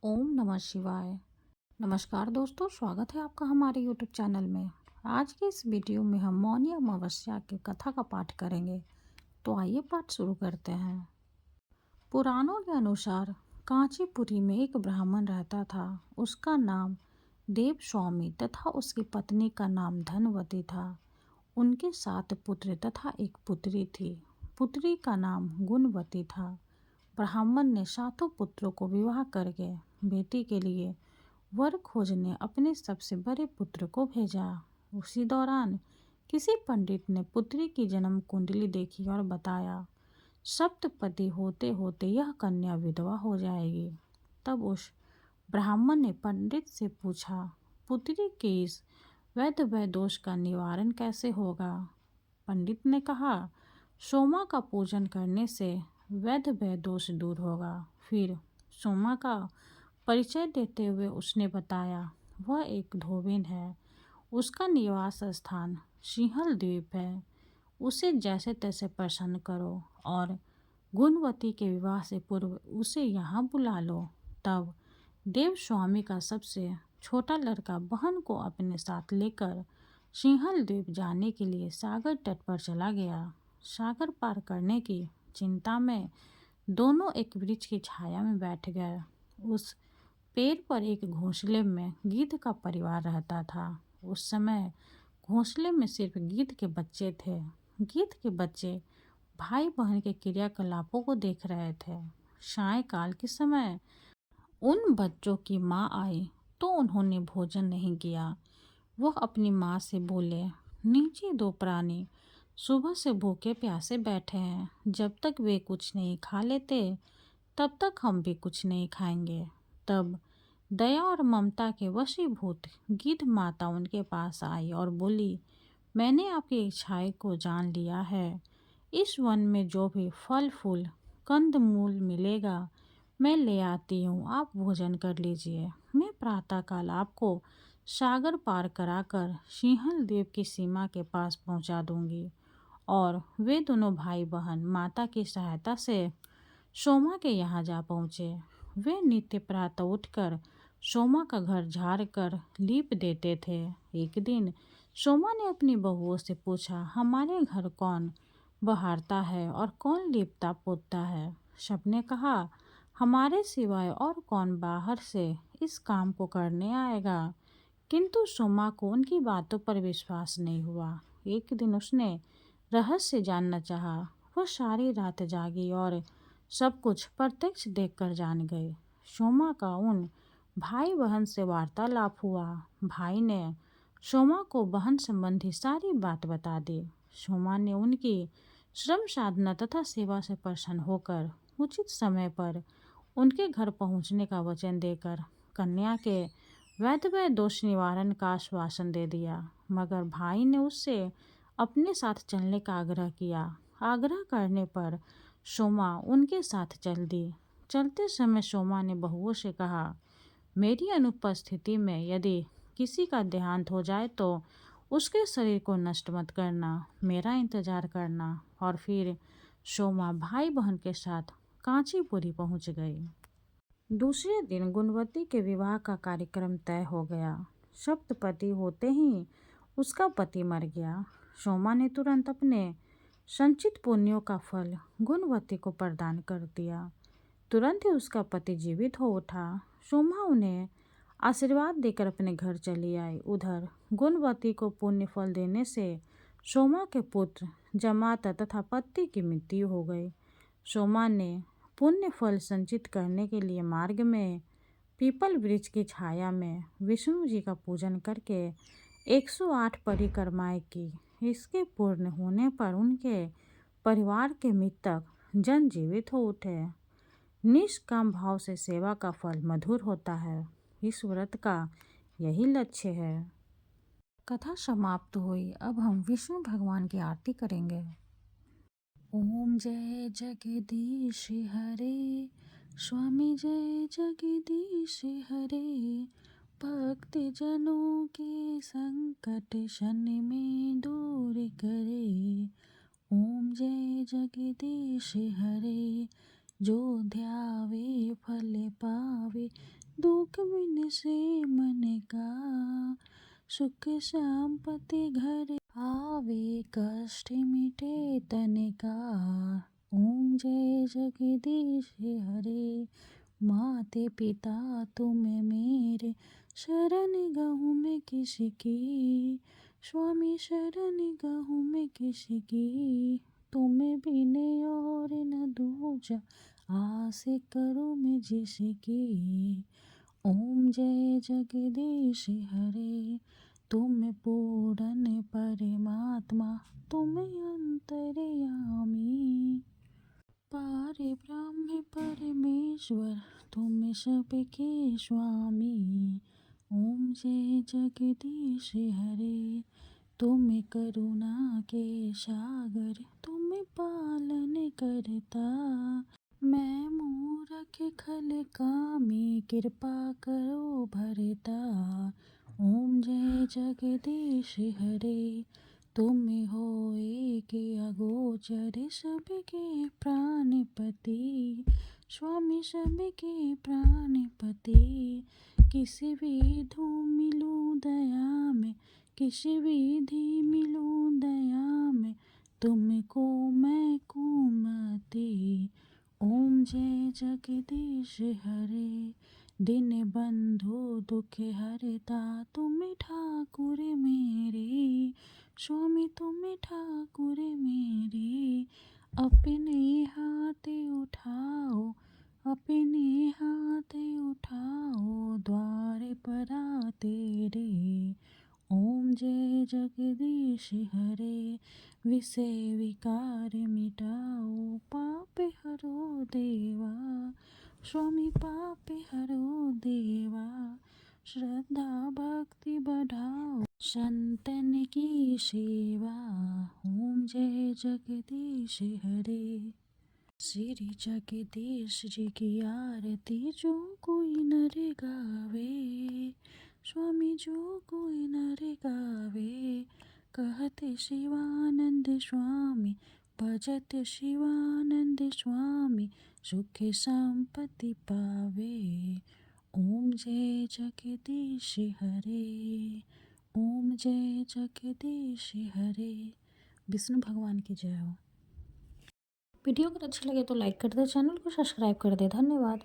ओम नमः शिवाय। नमस्कार दोस्तों, स्वागत है आपका हमारे यूट्यूब चैनल में। आज के इस वीडियो में हम मौनी अमावस्या की कथा का पाठ करेंगे। तो आइए पाठ शुरू करते हैं। पुराणों के अनुसार कांचीपुरी में एक ब्राह्मण रहता था। उसका नाम देवस्वामी तथा उसकी पत्नी का नाम धनवती था। उनके 7 पुत्र तथा एक पुत्री थी। पुत्री का नाम गुणवती था। ब्राह्मण ने 7 पुत्रों को विवाह करके बेटी के लिए वर खोजने अपने सबसे बड़े पुत्र को भेजा। उसी दौरान किसी पंडित ने पुत्री की जन्म कुंडली देखी और बताया, सप्तपति होते होते यह कन्या विधवा हो जाएगी। तब उस ब्राह्मण ने पंडित से पूछा, पुत्री के इस वैध दोष का निवारण कैसे होगा? पंडित ने कहा, सोमा का पूजन करने से वैध दोष दूर होगा। फिर सोमा का परिचय देते हुए उसने बताया, वह एक धोबिन है। उसका निवास स्थान सिंहल द्वीप है। उसे जैसे तैसे प्रसन्न करो और गुणवती के विवाह से पूर्व उसे यहाँ बुला लो। तब देवस्वामी का सबसे छोटा लड़का बहन को अपने साथ लेकर सिंहल द्वीप जाने के लिए सागर तट पर चला गया। सागर पार करने की चिंता में दोनों एक वृक्ष की छाया में बैठ गए। उस पेड़ पर एक घोंसले में गिद्ध का परिवार रहता था। उस समय घोंसले में सिर्फ गिद्ध के बच्चे थे। गिद्ध के बच्चे भाई बहन के क्रियाकलापों को देख रहे थे। सायंकाल के समय उन बच्चों की माँ आई तो उन्होंने भोजन नहीं किया। वह अपनी माँ से बोले, नीचे 2 प्राणी सुबह से भूखे प्यासे बैठे हैं। जब तक वे कुछ नहीं खा लेते तब तक हम भी कुछ नहीं खाएंगे। तब दया और ममता के वशीभूत गिद्ध माता उनके पास आई और बोली, मैंने आपकी इच्छाएं को जान लिया है। इस वन में जो भी फल फूल कंद मूल मिलेगा मैं ले आती हूँ, आप भोजन कर लीजिए। मैं प्रातःकाल आपको सागर पार कराकर सिंहल द्वीप की सीमा के पास पहुँचा दूंगी। और वे दोनों भाई बहन माता की सहायता से सोमा के यहाँ जा पहुँचे। वे नित्य प्रातः उठकर सोमा का घर झाड़ कर लीप देते थे। एक दिन सोमा ने अपनी बहुओं से पूछा, हमारे घर कौन बहारता है और कौन लीपता पोतता है? सबने कहा, हमारे सिवाय और कौन बाहर से इस काम को करने आएगा? किंतु सोमा को उनकी बातों पर विश्वास नहीं हुआ। एक दिन उसने रहस्य जानना चाहा। वह सारी रात जागी और सब कुछ प्रत्यक्ष देखकर जान गई। सोमा का उन भाई बहन से वार्तालाप हुआ। भाई ने सोमा को बहन संबंधी सारी बात बता दी। सोमा ने उनकी श्रम साधना तथा सेवा से प्रसन्न होकर उचित समय पर उनके घर पहुंचने का वचन देकर कन्या के वैध दोष निवारण का आश्वासन दे दिया। मगर भाई ने उससे अपने साथ चलने का आग्रह किया। आग्रह करने पर सोमा उनके साथ चल दी। चलते समय सोमा ने बहुओं से कहा, मेरी अनुपस्थिति में यदि किसी का देहांत हो जाए तो उसके शरीर को नष्ट मत करना, मेरा इंतजार करना। और फिर सोमा भाई बहन के साथ कांचीपुरी पहुंच गई। दूसरे दिन गुणवती के विवाह का कार्यक्रम तय हो गया। सप्तपति होते ही उसका पति मर गया। सोमा ने तुरंत अपने संचित पुण्यों का फल गुणवती को प्रदान कर दिया। तुरंत ही उसका पति जीवित हो उठा। सोमा उन्हें आशीर्वाद देकर अपने घर चली आई। उधर गुणवती को पुण्य फल देने से सोमा के पुत्र जमाता तथा पति की मृत्यु हो गई। सोमा ने पुण्य फल संचित करने के लिए मार्ग में पीपल वृक्ष की छाया में विष्णु जी का पूजन करके 108 परिक्रमाएं की। इसके पूर्ण होने पर उनके परिवार के मृतक जन जीवित हो उठे। निष्काम भाव से सेवा का फल मधुर होता है। इस व्रत का यही लक्ष्य है। कथा समाप्त हुई। अब हम विष्णु भगवान की आरती करेंगे। ओम जय जगदीश हरे, स्वामी जय जगदीश हरे। भक्त जनों के संकट शनि में दूर करे। ओम जय जगदीश हरे, जो ध्यावे फल पावे, दुख बिन से मन का, सुख संपत्ति घर आवे, कष्ट मिटे तन का। ओम जय जगदीश हरे, माते पिता तुम मेरे, शरण गहूँ मैं किसकी, स्वामी शरण गहूँ मैं किसकी। तुम्हें बिन और न दूजा, आस करूँ मैं जिसकी। ओम जय जगदीश हरे, तुम पूर्ण परमात्मा, तुम अंतर्यामी, पारे ब्रह्म परमेश्वर, तुम सबके स्वामी। ओम जय जगदीश हरे, तुम करुणा के सागर, तुम पालन करता। मैं मूरख खल कामी, कृपा करो भरता। ओम जय जगदीश हरे, तुम हो एक अगोचर, सबके प्राणपति, स्वामी सबके प्राणपति। किस विधि मिलूं दया में, किस विधि मिलूं दया में, तुमको मैं कुमति। ओम जय जगदीश हरे, दिन बंधु दुख हरता, तुम ठाकुर मेरे, स्वामी तुम ठाकुर मेरे। अपने हाथ उठाओ, अपने हाथ उठाओ, द्वार पर आ तेरे। ओम जय जगदीश हरे, विषय विकार मिटाओ, पाप हरो देवा, स्वामी पाप हरो देवा। श्रद्धा भक्ति बढ़ाओ, संतन की सेवा। ओम जय जगदीश हरे, श्री जगदीश जी की आरती जो कोई नर गावे, स्वामी जो कोई नर गावे। कहते शिवानंद स्वामी, भजत शिवानंद स्वामी, सुख संपत्ति पावे। ओम जय जगदीश हरे, ओम जय जगदीश हरे। विष्णु भगवान की जय हो। वीडियो अगर अच्छी लगे तो लाइक कर दे, चैनल को सब्सक्राइब कर दे। धन्यवाद।